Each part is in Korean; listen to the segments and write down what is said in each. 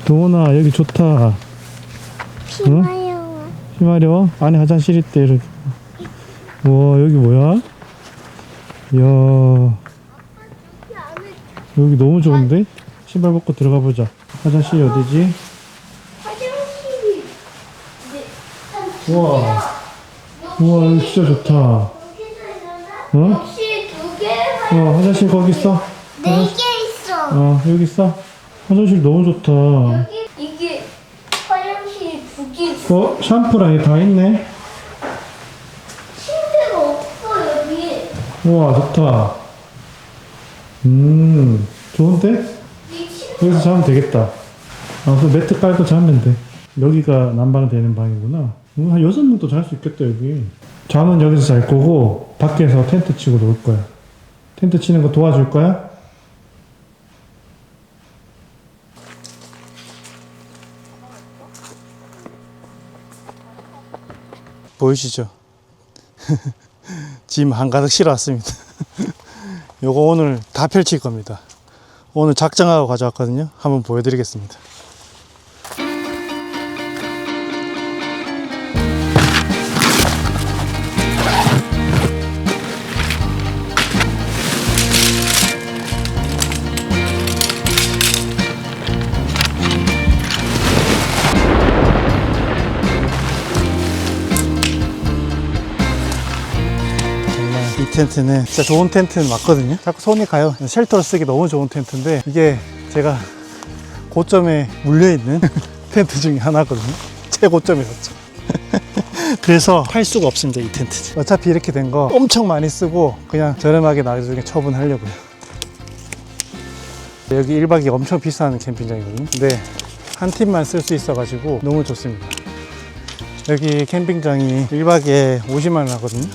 도훈아, 여기 좋다. 피마려워. 피 마려워? 안에 화장실 있대. 이렇게. 우와, 여기 뭐야? 이야, 여기 너무 좋은데? 신발 벗고 들어가 보자. 화장실이 어디지? 화장실이 우와, 우와, 여기 진짜 좋다. 어? 혹시 두 개? 화장실 거기 있어? 네 개 있어. 여기 있어? 화장실 너무 좋다. 여기 이게 화장실 두 개 있어. 샴푸랑 이게 다 있네? 침대가 없어 여기. 우와, 좋다. 좋은데? 이 침대 여기서 자면 되겠다. 그 매트 깔고 자면 돼. 여기가 난방 되는 방이구나. 한 6명도 잘 수 있겠다, 여기. 잠은 여기서 잘 거고, 밖에서 텐트 치고 놀 거야. 텐트 치는 거 도와줄 거야? 보이시죠? 짐 한가득 실어왔습니다. 요거 오늘 다 펼칠 겁니다. 오늘 작정하고 가져왔거든요. 한번 보여드리겠습니다. 이 텐트는 진짜 좋은 텐트는 맞거든요. 자꾸 손이 가요. 쉘터로 쓰기 너무 좋은 텐트인데 이게 제가 고점에 물려있는 텐트 중에 하나거든요. 최고점에 섰죠. 그래서 팔 수가 없습니다, 이 텐트. 어차피 이렇게 된 거 엄청 많이 쓰고 그냥 저렴하게 나중에 처분하려고요. 여기 1박이 엄청 비싼 캠핑장이거든요. 근데 한 팀만 쓸 수 있어 가지고 너무 좋습니다. 여기 캠핑장이 1박에 50만 원 하거든요.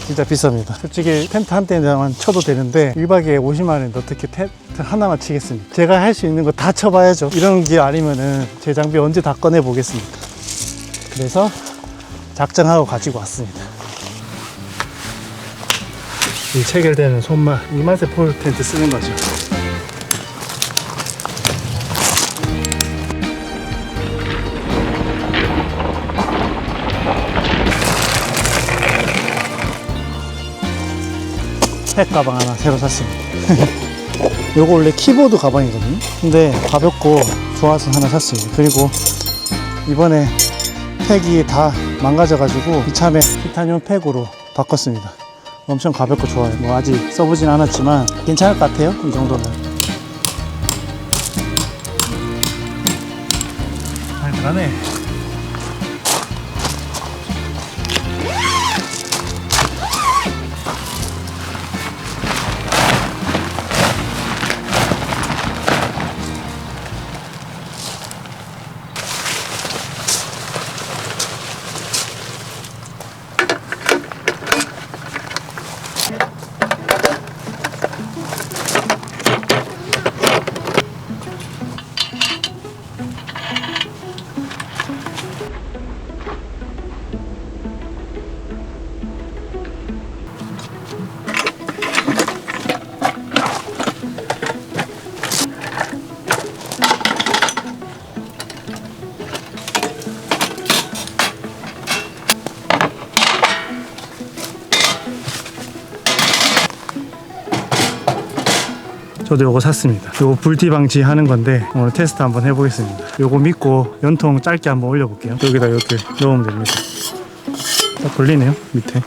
진짜 비쌉니다. 솔직히 텐트 한 대만 쳐도 되는데 1박에 50만 원인데 어떻게 텐트 하나만 치겠습니까? 제가 할 수 있는 거 다 쳐봐야죠. 이런 게 아니면은 제 장비 언제 다 꺼내 보겠습니까? 그래서 작정하고 가지고 왔습니다. 이 체결되는 손맛, 이 맛에 폴 텐트 쓰는 거죠. 팩 가방 하나 새로 샀습니다. 요거 원래 키보드 가방이거든요. 근데 가볍고 좋아서 하나 샀습니다. 그리고 이번에 팩이 다 망가져가지고 이참에 티타늄 팩으로 바꿨습니다. 엄청 가볍고 좋아요. 뭐 아직 써보진 않았지만 괜찮을 것 같아요. 이 정도면. 잘 들어가네. 저도 요거 샀습니다. 요거 불티 방지 하는 건데 오늘 테스트 한번 해보겠습니다. 요거 믿고 연통 짧게 한번 올려볼게요. 여기다 이렇게 넣으면 됩니다. 딱 걸리네요. 밑에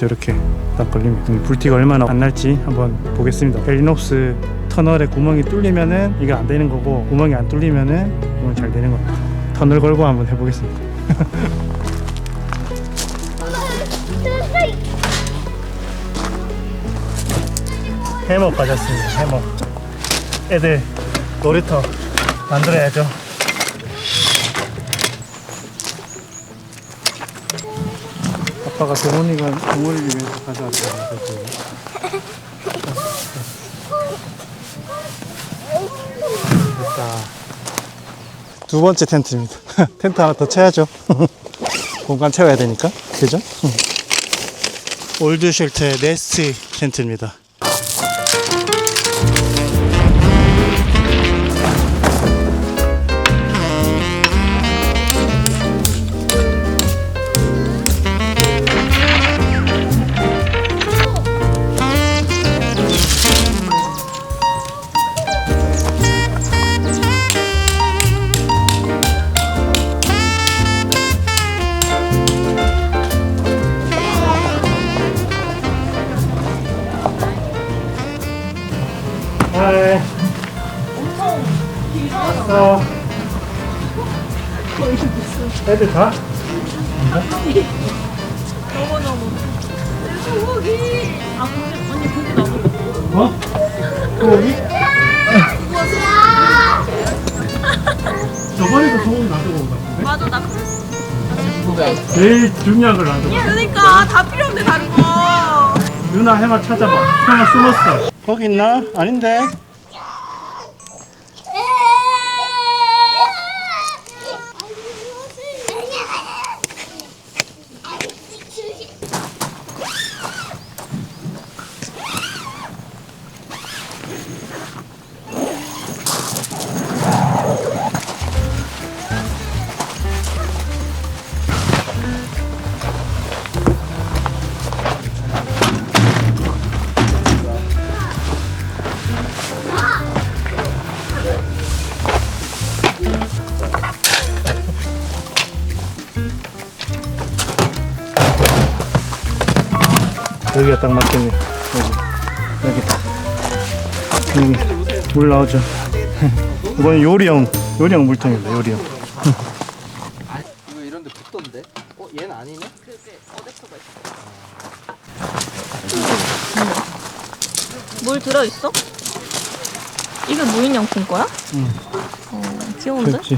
이렇게 딱 걸립니다. 불티가 얼마나 안 날지 한번 보겠습니다. 엘리녹스 터널에 구멍이 뚫리면은 이게 안 되는 거고, 구멍이 안 뚫리면은 이건 잘 되는 겁니다. 터널 걸고 한번 해보겠습니다. 해먹 가졌습니다. 해먹. 애들 놀이터 만들어야죠. 아빠가 동원이를 위해서 가져왔다. 됐다. 두 번째 텐트입니다. 텐트 하나 더 쳐야죠. 공간 채워야 되니까. 그죠? 올드 쉘터의 네스트 텐트입니다. 하이. 왔어. 애들 가? 소고기. 아 근데 언니 고기 나무. 어? 소고기? 저번에도 소고기 놔두고 온 것 같은데? 맞아 나 그랬어. 제일 중요한 걸 놔두고. 그러니까 다 필요 없네 다른 거. 누나 해마 찾아봐. 해마 숨었어. 거기 있나? 아닌데. 여기가 딱 맞겠네. 여기 물 나오죠. 이건 요리용 물통입니다. 요리용. 이거 이런데 붙던데? 얘는 아니네? 물 들어있어? 이게 무인양품 거야? 응. 귀여운데? 그렇지.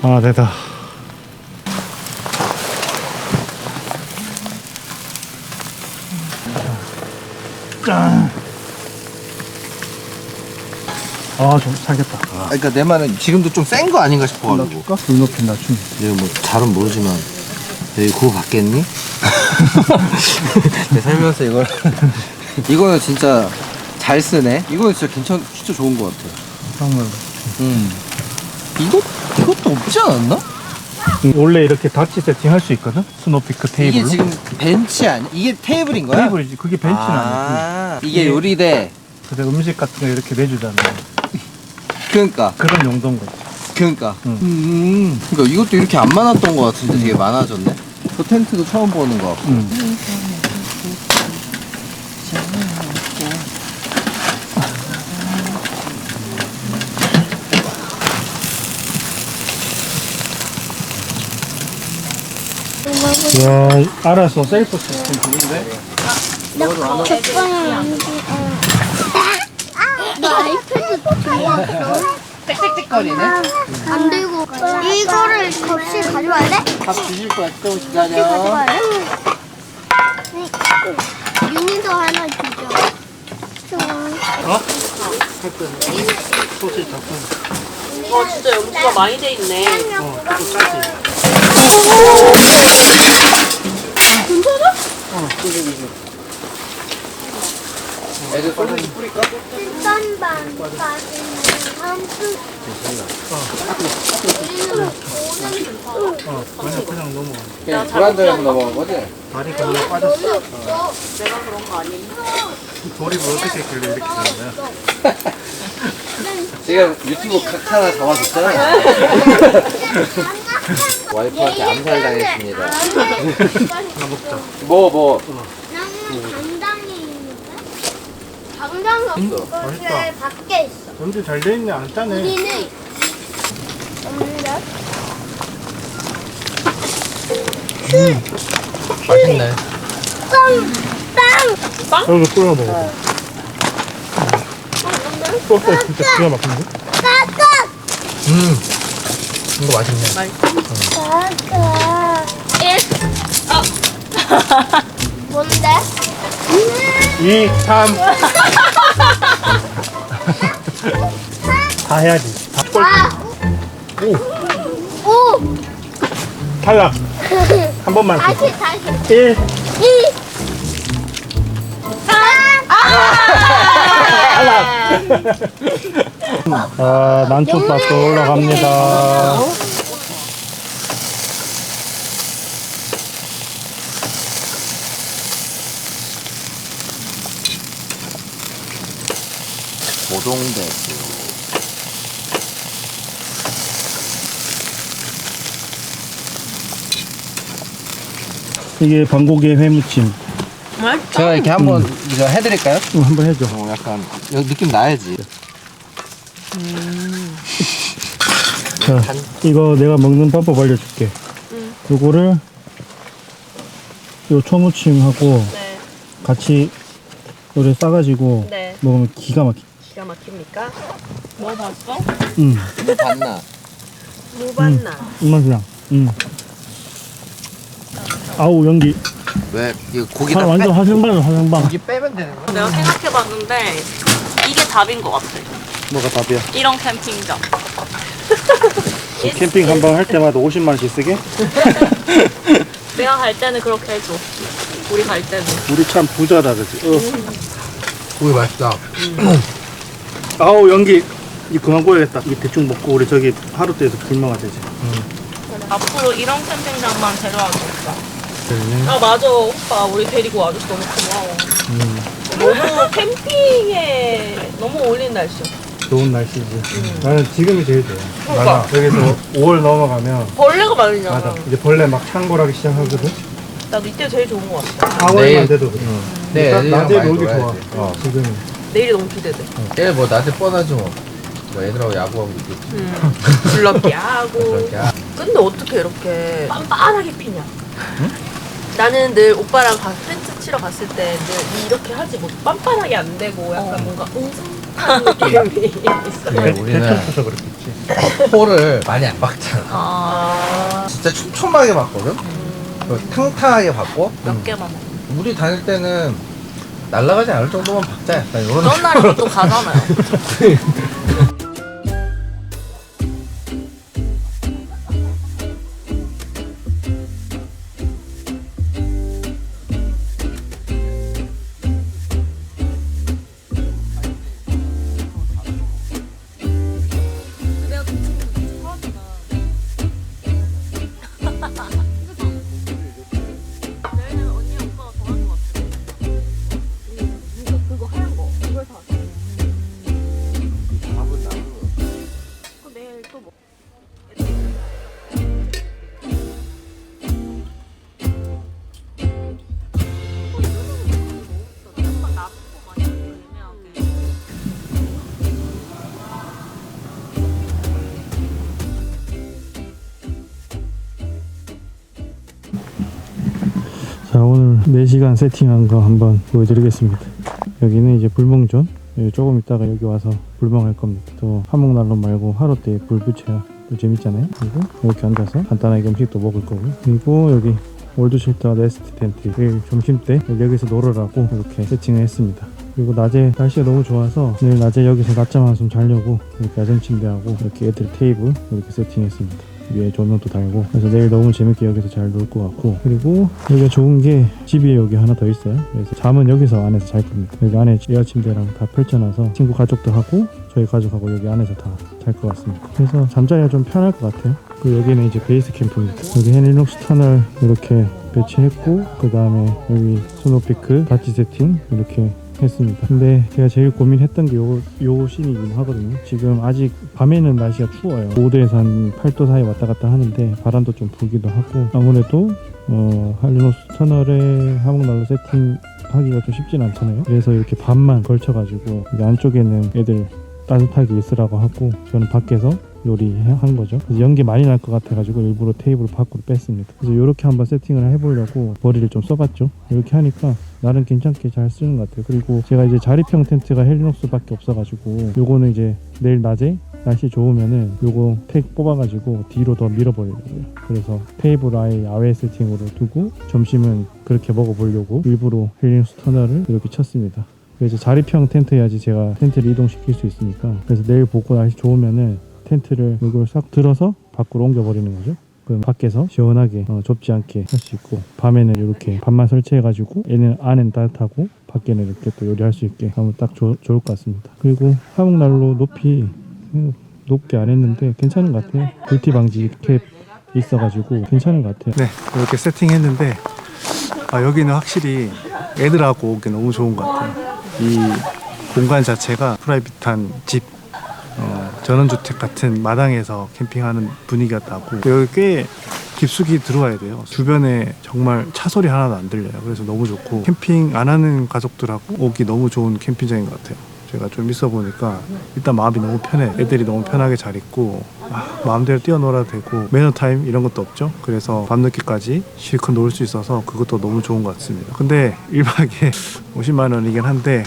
아, 됐다. 짠. 아, 좀 살겠다. 그러니까 내 말은 지금도 좀 센 거 아닌가 싶어가지고. 불 높이 낮춤. 내가 뭐 잘은 모르지만 여기 그거 받겠니? 내 살면서 이걸 이거는 진짜 잘 쓰네. 이거는 진짜 진짜 좋은 거 같아. 쌍물. 이것도 없지 않았나? 원래 이렇게 닫지 세팅 할 수 있거든? 스노피크 테이블로. 이게 지금 벤치 아니? 이게 테이블인 거야? 테이블이지. 그게 벤치는 아니고. 이게 요리대. 그래, 음식 같은 거 이렇게 내주잖아. 그러니까. 그런 용도인 거지. 그러니까. 응. 그러니까 이것도 이렇게 안 많았던 것 같은데 되게 많아졌네. 저 텐트도 처음 보는 거 같고. 이야, 알았어. 셀프 시스템 좋은데? 적당히 안 돼. 너 아이패드 좋아하어? 땡땡땡거리네. 안 되고 이거를 접시 가져와야 돼? 밥 주실 거야. 좀 기다려. 가져와야 돼? 윤희도 하나 주죠. 어? 소시지 닭봉. 진짜 염수가 많이 돼 있네. 좀 짜지? 애들 소세지 뿌릴까? 짠반 빠지는 한수. 그냥 넘어가. 그냥 브란드에서 넘어간 거지? 다리 그냥 빠졌어. 내가 그런 거 아니니? 조립을 어떻게 했길래 이렇게 되는 거야? 지금 유튜브 각 하나 잡아줬잖아. 와이프한테 암살당했습니다. 하나 먹자. 뭐? 나는 당당히 있는데? 당당히 없어. 맛있다. 밖에 있어. 연주 잘 돼 있네. 안 짜네. 우리는 없는데? 맛있네. 빵! 여기 뿌려 먹어. 소스 진짜 기가 막힌데? 까까! 이거 맛있네. 아까 1. 뭔데? 2, 3. 다 해야지. 다 꼴. 5. 탈락. 한 번만. 다시. 1. 2. 3. 아, 난초밥도 올라갑니다. 고동대수. 이게 방고개 회무침. 제가 이렇게 한번 이거 해드릴까요? 한번 해줘. 약간 여기 느낌 나야지. 자, 이거 내가 먹는 방법 알려줄게. 요거를 요 초무침하고 네. 같이 요래 싸가지고 네. 먹으면 기가 막혀. 기가 막힙니까? 뭐 봤어? 뭐 봤나? 뭐 봤나? 입맛이랑. 아우 연기. 왜 이거 고기다 완전 화생방이야 화생방. 고기 빼면 되는 거야? 내가 생각해봤는데 이게 답인 것 같아. 뭐가 답이야? 이런 캠핑장. 캠핑 한 번 할 때마다 50만 원씩 쓰게? 내가 갈 때는 그렇게 해줘. 우리 갈 때는. 우리 참 부자다 그지? 고기 맛있다. 아우 연기. 이 그만 구워야겠다. 이 대충 먹고 우리 저기 하루대에서 불멍하 되지. 앞으로 이런 캠핑장만 데려와줬다. 아 맞아 오빠 우리 데리고 와줘서 너무 고마워. 너무 캠핑에 너무 어울리는 날씨야. 좋은 날씨지. 나는 지금이 제일 좋아. 그러니까. 맞아. 여기서 5월 넘어가면 벌레가 많으잖아. 맞아. 이제 벌레 막 창궐하기 시작하거든. 나도 이때 제일 좋은 것 같아. 4월만 돼도 그래. 네, 딱 애들이랑 낮에 많이 놀기 좋아. 놀아야지. 지금. 내일이 너무 기대돼. 내일 뭐 낮에 뻔하지 뭐. 뭐 애들하고 야구하고 있겠지. 줄넘기 하고. 그렇게 근데 어떻게 이렇게 빤빤하게 피냐? 나는 늘 오빠랑 텐트 치러 갔을 때 늘 이렇게 하지 뭐 빤빤하게 안 되고 약간 뭔가 웅성한 느낌이 있어. 네, 우리는 대충 그렇겠지. 포를 많이 안 박잖아. 아, 진짜 촘촘하게 박거든? 그리고 탕탕하게 박고 몇 개만 먹어. 우리 다닐 때는 날아가지 않을 정도만 박자 약간 이런 그런 날이 보통 가잖아요. 자, 오늘 4시간 세팅한 거 한번 보여드리겠습니다. 여기는 이제 불멍존. 여기 조금 있다가 여기 와서 불멍할 겁니다. 또 화목난로 말고 하루대에 불 붙여야 또 재밌잖아요. 그리고 이렇게 앉아서 간단하게 음식도 먹을 거고요. 그리고 여기 월드쉘터 네스트 텐트, 내일 점심때 여기서 놀으라고 이렇게 세팅을 했습니다. 그리고 낮에 날씨가 너무 좋아서 내일 낮에 여기서 낮잠 한숨 자려고 이렇게 야전 침대하고 이렇게 애들 테이블 이렇게 세팅했습니다. 위에 조명도 달고. 그래서 내일 너무 재밌게 여기서 잘 놀 것 같고, 그리고 여기가 좋은 게 집이 여기 하나 더 있어요. 그래서 잠은 여기서 안에서 잘 겁니다. 여기 안에 에어 침대랑 다 펼쳐놔서 친구 가족도 하고 저희 가족하고 여기 안에서 다 잘 것 같습니다. 그래서 잠자리가 좀 편할 것 같아요. 그리고 여기는 이제 베이스 캠프입니다. 여기 헨리눅스 터널 이렇게 배치했고, 그 다음에 여기 스노피크 바지 세팅 이렇게 했습니다. 근데 제가 제일 고민했던 게 요 씬이긴 하거든요. 지금 아직 밤에는 날씨가 추워요. 5도에서 한 8도 사이 왔다 갔다 하는데 바람도 좀 불기도 하고, 아무래도 헨리눅스 터널에 화목난로 세팅하기가 좀 쉽진 않잖아요. 그래서 이렇게 반만 걸쳐가지고 안쪽에는 애들 따뜻하게 있으라고 하고, 저는 밖에서 요리한 거죠. 그래서 연기 많이 날 것 같아가지고 일부러 테이블을 밖으로 뺐습니다. 그래서 이렇게 한번 세팅을 해보려고 머리를 좀 써봤죠. 이렇게 하니까 나름 괜찮게 잘 쓰는 것 같아요. 그리고 제가 이제 자립형 텐트가 헬리녹스밖에 없어가지고 요거는 이제 내일 낮에 날씨 좋으면은 요거 팩 뽑아가지고 뒤로 더 밀어버리려고요. 그래서 테이블 아예 야외 세팅으로 두고 점심은 그렇게 먹어보려고 일부러 힐링스 터널을 이렇게 쳤습니다. 그래서 자립형 텐트 해야지 제가 텐트를 이동시킬 수 있으니까. 그래서 내일 보고 날씨 좋으면은 텐트를 이걸 싹 들어서 밖으로 옮겨버리는 거죠. 그럼 밖에서 시원하게 좁지 않게 할 수 있고, 밤에는 이렇게 밤만 설치해가지고 얘는 안에는 따뜻하고 밖에는 이렇게 또 요리할 수 있게 하면 딱 좋을 것 같습니다. 그리고 화목난로 높이 높게 안 했는데 괜찮은 것 같아요. 불티 방지 캡 있어가지고 괜찮은 것 같아요. 네, 이렇게 세팅했는데 여기는 확실히 애들하고 오기 너무 좋은 것 같아요. 이 공간 자체가 프라이빗한 집, 전원주택 같은 마당에서 캠핑하는 분위기가 나고, 여기 꽤 깊숙이 들어와야 돼요. 주변에 정말 차 소리 하나도 안 들려요. 그래서 너무 좋고, 캠핑 안 하는 가족들하고 오기 너무 좋은 캠핑장인 것 같아요. 제가 좀 있어 보니까 일단 마음이 너무 편해. 애들이 너무 편하게 잘 있고 마음대로 뛰어놀아도 되고, 매너 타임 이런 것도 없죠. 그래서 밤늦게까지 실컷 놀 수 있어서 그것도 너무 좋은 것 같습니다. 근데 1박에 50만 원이긴 한데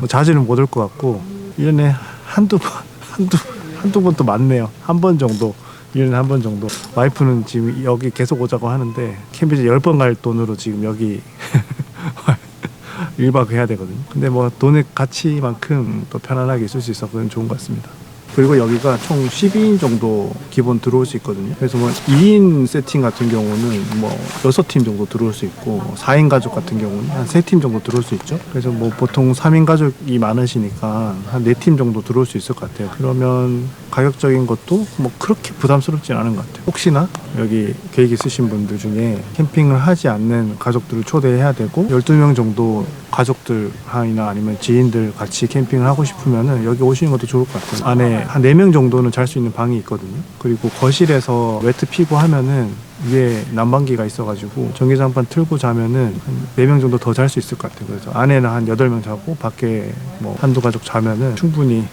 자주는 못 올 것 같고, 1년에 한두 번 또 많네요. 한 번 정도, 1년에 한 번 정도. 와이프는 지금 여기 계속 오자고 하는데 캠핑장 10번 갈 돈으로 지금 여기 1박 해야 되거든요. 근데 뭐 돈의 가치만큼 또 편안하게 있을 수 있어서 그건 좋은 것 같습니다. 그리고 여기가 총 12인 정도 기본 들어올 수 있거든요. 그래서 뭐 2인 세팅 같은 경우는 뭐 6팀 정도 들어올 수 있고, 4인 가족 같은 경우는 한 3팀 정도 들어올 수 있죠. 그래서 뭐 보통 3인 가족이 많으시니까 한 4팀 정도 들어올 수 있을 것 같아요. 그러면 가격적인 것도 뭐 그렇게 부담스럽진 않은 것 같아요. 혹시나 여기 계획 있으신 분들 중에 캠핑을 하지 않는 가족들을 초대해야 되고, 12명 정도 가족들이나 아니면 지인들 같이 캠핑을 하고 싶으면은 여기 오시는 것도 좋을 것 같아요. 안에 한 4명 정도는 잘 수 있는 방이 있거든요. 그리고 거실에서 매트 피고 하면은 위에 난방기가 있어가지고 전기장판 틀고 자면은 한 4명 정도 더 잘 수 있을 것 같아요. 그래서 안에는 한 8명 자고 밖에 뭐 한두 가족 자면은 충분히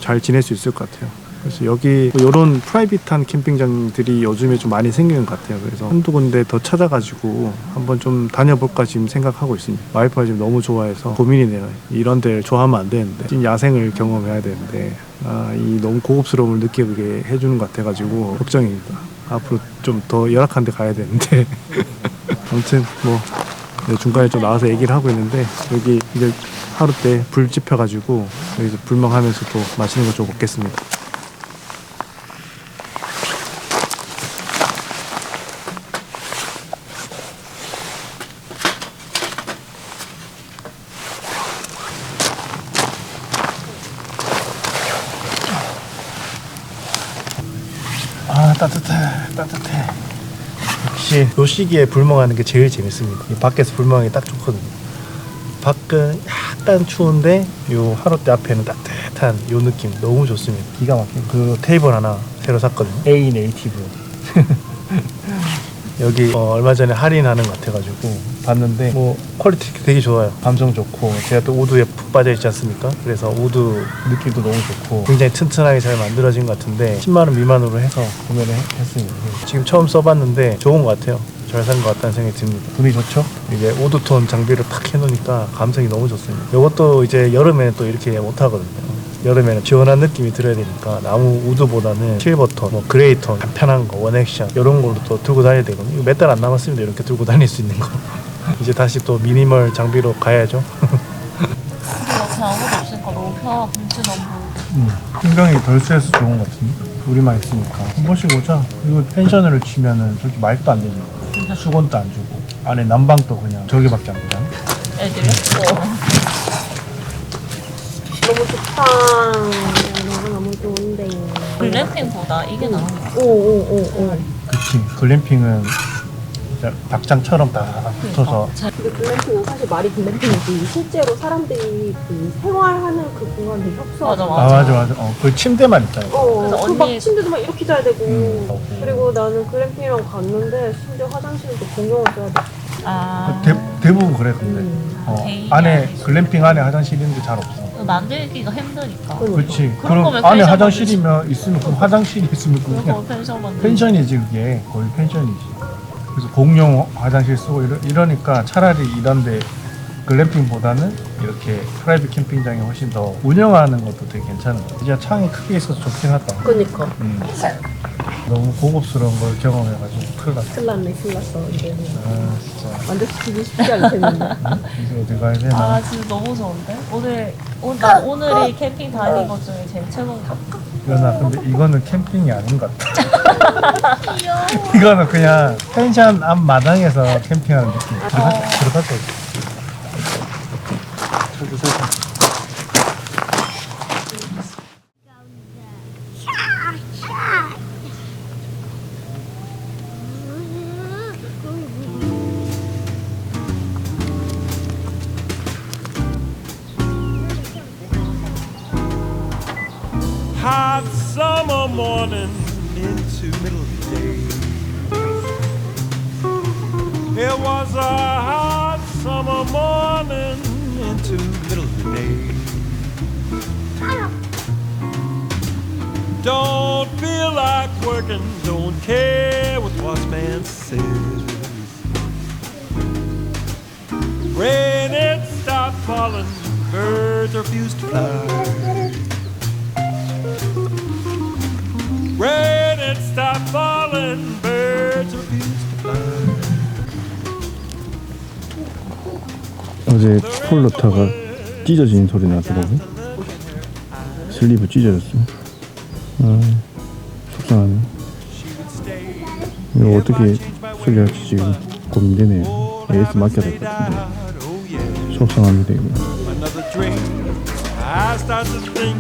잘 지낼 수 있을 것 같아요. 그래서 여기 이런 프라이빗한 캠핑장들이 요즘에 좀 많이 생기는 것 같아요. 그래서 한두 군데 더 찾아가지고 한번 좀 다녀볼까 지금 생각하고 있습니다. 와이프가 지금 너무 좋아해서 고민이네요. 이런 데를 좋아하면 안 되는데, 지금 야생을 경험해야 되는데 이 너무 고급스러움을 느끼게 해주는 것 같아가지고 걱정입니다. 앞으로 좀 더 열악한 데 가야 되는데 아무튼 뭐 중간에 좀 나와서 얘기를 하고 있는데, 여기 이제 하루 때 불 지펴가지고 여기서 불멍하면서 또 맛있는 거 좀 먹겠습니다. 따뜻해. 역시 요 시기에 불멍하는 게 제일 재밌습니다. 이 밖에서 불멍하기 딱 좋거든요. 밖은 약간 추운데 요 하롯대 앞에는 따뜻한 요 느낌 너무 좋습니다. 기가 막혀요. 그 테이블 하나 새로 샀거든요. A 네이티브. 여기 얼마 전에 할인하는 것 같아가지고 봤는데 뭐 퀄리티 되게 좋아요. 감성 좋고, 제가 또 우드에 푹 빠져 있지 않습니까? 그래서 우드 느낌도 너무 좋고 굉장히 튼튼하게 잘 만들어진 것 같은데 10만 원 미만으로 해서 구매를 했습니다. 지금 처음 써봤는데 좋은 것 같아요. 잘 산 것 같다는 생각이 듭니다. 분위기 좋죠? 이게 우드톤 장비를 탁 해놓으니까 감성이 너무 좋습니다. 이것도 이제 여름에는 또 이렇게 못하거든요. 여름에는 시원한 느낌이 들어야 되니까 나무 우드보다는 실버톤, 뭐 그레이톤, 간편한 거, 원액션 이런 걸로 또 들고 다녀야 되거든요. 이거 몇 달 안 남았습니다. 이렇게 들고 다닐 수 있는 거. 이제 다시 또 미니멀 장비로 가야죠. 옆에 아무도 없으니까 너무 편하고 진짜 너무. 풍경이 덜 쎄서 좋은 것 같은데, 우리만 있으니까 한 번씩 오자. 이거 펜션을 치면은 저렇게 말도 안 되죠. 수건도 안 주고 안에 난방도 그냥 저기밖에 안 되잖아. 애들이? 너무 좋다. 너무 좋은데. 글램핑보다 이게 나은 것 같아. 오오오오. 그치. 글램핑은 진짜 닭장처럼 다 붙어서. 근데 글램핑은 사실 말이 글램핑이지 실제로 사람들이 그 생활하는 그 공간에 협소하잖아. 맞아. 그 침대만 있잖아. 그래서 그 막 언니- 침대도 막 이렇게 자야 되고. 그리고 나는 글램핑이랑 갔는데 심지어 화장실도 공용을 써야 돼. 아. 대부분 그래 근데. 개인이 안에 아니지. 글램핑 안에 화장실 있는데 잘 없어. 만들기가 힘드니까. 그렇지. 그런 그럼 거면 안에 펜션 화장실이면 있으면 그럼 화장실이 있으면 그런 그냥 거 펜션 만들. 펜션이지 그게. 거의 펜션이지. 그래서 공용 화장실 쓰고 이러니까 차라리 이런데 글램핑보다는 이렇게 프라이빗 캠핑장이 훨씬 더 운영하는 것도 되게 괜찮은 것 같아. 진짜 창이 크게 있어서 좋긴 하다. 그니까. 너무 고급스러운 걸 경험해가지고 큰일 났어. 큰일 났네, 큰일 났어, 이제. 아 진짜 만족시키기 쉽지 않겠는데. 이제 어디 가야 되나? 아 진짜 너무 좋은데? 난 오늘이 캠핑 다닌 것 중에 제일 최고인 것 같아. 연아 근데 이거는 캠핑이 아닌 것 같아. 이거는 그냥 펜션 앞 마당에서 캠핑하는 느낌. 들어가자. Hot summer morning into middle of the day. It was a hot summer morning into middle of the day. Don't feel like working, don't care what the boss man says. Rain it stopped falling, birds refused to fly. Rain it stopped falling, birds refused to fly. 어제 폴로타가 찢어지는 소리 나더라고. 슬리브 찢어졌어. 아, 속상하네. 이거 어떻게 수리할지 지금 고민되네요. AS 맡겨야 될 것 같은데. 속상합니다 이거. Another drink, I start to think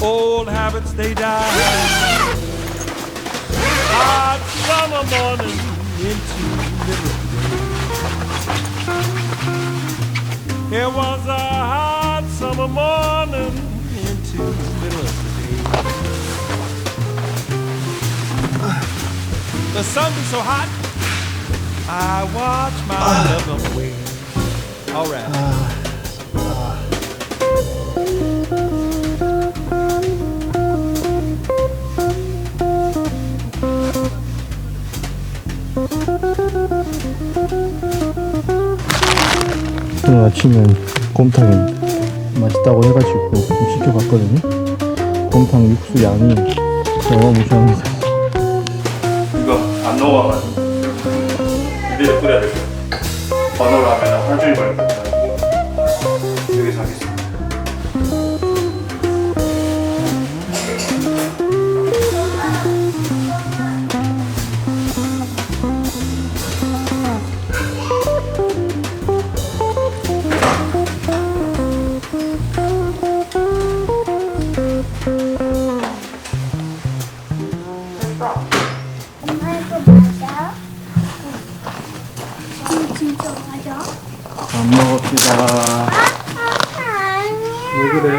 old habits they die. Hot summer morning into middle of the day. It was a hot summer morning into middle of the day. The sun be so hot, I watch my loved one away. All right. 오늘 아침엔 곰탕입니다. 맛있다고 해가지고 좀 시켜봤거든요. 곰탕 육수 양이 어마무시합니다. 이거 안 녹아가지고 이대로 끓여야 될 거야. 번호로 하면 한 줄이 걸릴 거야. 여기서 하겠습니다. 엄마 이거 맞아? 진짜 맞아? 밥 먹읍시다. 아니야. 왜 그래?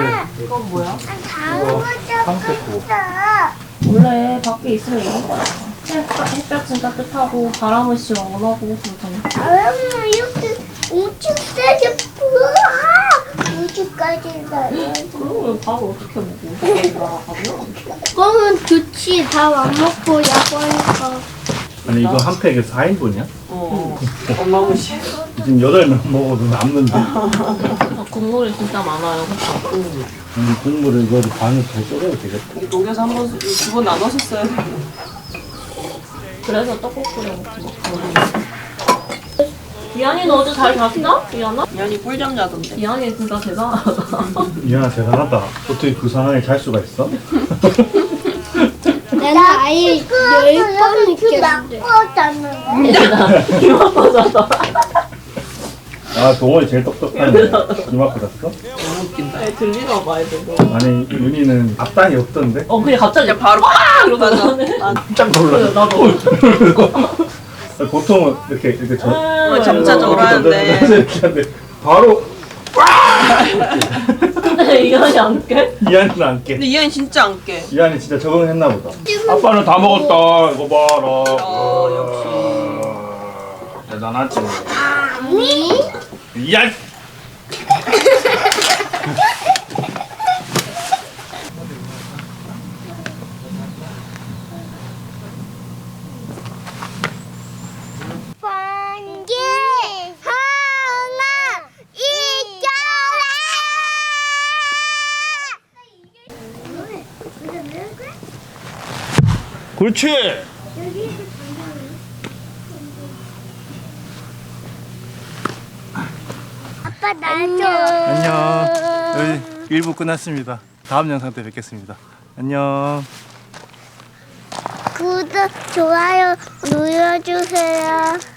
이건 뭐야? 다음 거잖아. 원래 밖에 있으면 이런 거야. 햇볕은 따뜻하고 바람은 시원하고 그러잖아. 엄마 이렇게 우측까지 부어. 우측까지 가야 그러면 밥을 어떻게 먹어? 나가면? 그러면 좋지. 밥 안 먹고 야구하니까. 아니 이거 한 팩에 4인분이야? 어마무시해. 지금 8명 먹어도 남는데 국물이 진짜 많아요. 국물을 이거를 반을 더 썰어도 되겠다. 녹여서 한 번, 두 번 나눠서 써야 돼. 그래서 떡국 끓여 먹고. 이한이는 어제 잘 잤어? 이한아? 이한이 꿀잠 자던데. 이한이 진짜 대단하다. 이하나 대단하다. 어떻게 그 상황에 잘 수가 있어? 나는 아예 10번 느꼈는데. 이만큼 잤다. 아 동원이 제일 똑똑하네. 이만큼 잤어? 너무 웃긴다. 들리나 봐, 애들. 아니 윤희는 앞단이 없던데? 그냥 갑자기 바로 와! 이러다가. 깜짝 놀랐어. 나도. 보통은 이렇게 점차적으로 하는데. 이렇게 하는데 바로 근데 이한이 안 깨? 이한이는 안 깨. 근데 이한이 진짜 안 깨. 이한이 진짜 적응했나 보다. 아빠는 다 먹었다. 이거 봐라. 역시. 대단하지. 아니. 이한. 번개 하나 그렇지. 아빠 나줘. 안녕. 여기 1부 끝났습니다. 다음 영상 때 뵙겠습니다. 안녕. 구독, 좋아요 눌러주세요.